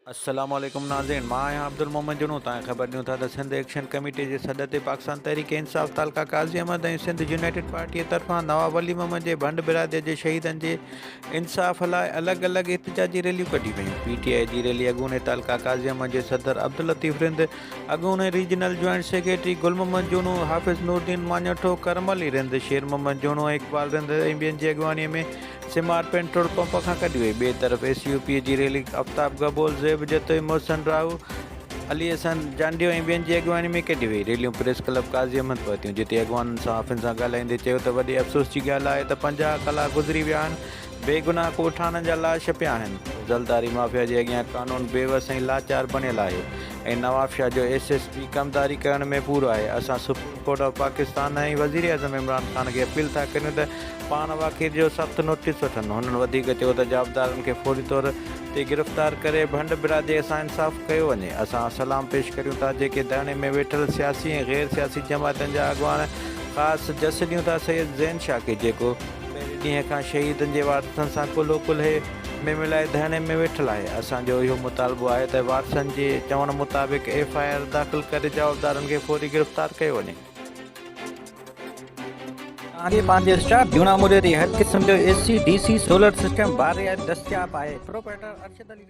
अस्सलाम वालेकुम नाज़रीन, मां आहियां अब्दुल मोहम्मद जुनू। तव्हां ख़बर ॾियूं था त सिंध एक्शन कमेटी जे सॾ ते पाकिस्तान तहरीक इंसाफ़ तालका काज़ी अहमद ऐं सिंध यूनाइटेड पार्टीअ तरफ़ां नवाब वली मोहम्मद जे भंड बिरादरीअ जे शहीदनि जे इंसाफ़ लाइ अलॻि अलॻि एहतिजाजी रैलियूं कढियूं वयूं। PTI जी रैली अॻूणे तालका काज़ी अहमद जे सदर अब्दुल लतीफ़ रिंद, अॻूणे रीजनल जॉइंट सेक्रेटरी गुल मोहम्मद जुनू, हाफ़िज़ नूरदीन माञोठो, करम अली रिंद, शेर मोहम्मद जुनू ऐं इक़बाल रिंद ऐं ॿियनि जी अॻवानीअ में सिमार पेट्रोल पंप खां कढी वई। ॿिए तरफ़ SUP जी रैली आफ्ताब गबोल, ज़ेब जतोई, मोहसन राव, अली हसन जांडियो ऐं ॿियनि जी अॻवानी में कढी वई। रैलियूं प्रेस क्लब काज़ी अहमद पहुतियूं, जिते अॻवाननि सहाफ़ियुनि सां ॻाल्हाईंदे चयो त वॾे अफ़सोस जी ॻाल्हि आहे त 50 कलाक गुज़री विया आहिनि, बेगुनाह कोठाननि जा लाश पिया आहिनि। ज़लदारी माफ़िया जे अॻियां क़ानून बेवस ऐं लाचार बणियल आहे ऐं नवाब शाह जो SSP कमदारी करण में पूरो आहे। असां सुप्रीम कोर्ट ऑफ पाकिस्तान ऐं वज़ीर आज़म इमरान ख़ान खे अपील था करियूं त पाण वाक़िर जो सख़्तु नोटिस वठनि। हुननि वधीक चयो त जवाबदारनि खे फौरी तौर ते गिरफ़्तार करे भंड बिरादरीअ सां इंसाफ़ कयो वञे। असां सलाम पेश करियूं था जेके धरणे में वेठल सियासी ऐं गैर सियासी जमातनि जा अॻवान, ख़ासि जस ॾियूं था सैयद ज़ैन शाह खे, जेको पहिरें ॾींहं खां शहीदनि जे वारसनि सां कुल्हो कुल्हे में मिलाए धरणे में वेठल आहे। असांजो इहो मुतालबो आहे त वारसनि जे चवण मुताबिक़ FIR दाख़िल करे जवाबदारनि खे फौरी गिरफ़्तार कयो वञे। तव्हांजे पंहिंजे स्टाफ जूना मुरे ते हर क़िस्म जो AC DC सोलर सिस्टम बारियात दस्तियाब आहे। प्रोपराइटर अरशद अली।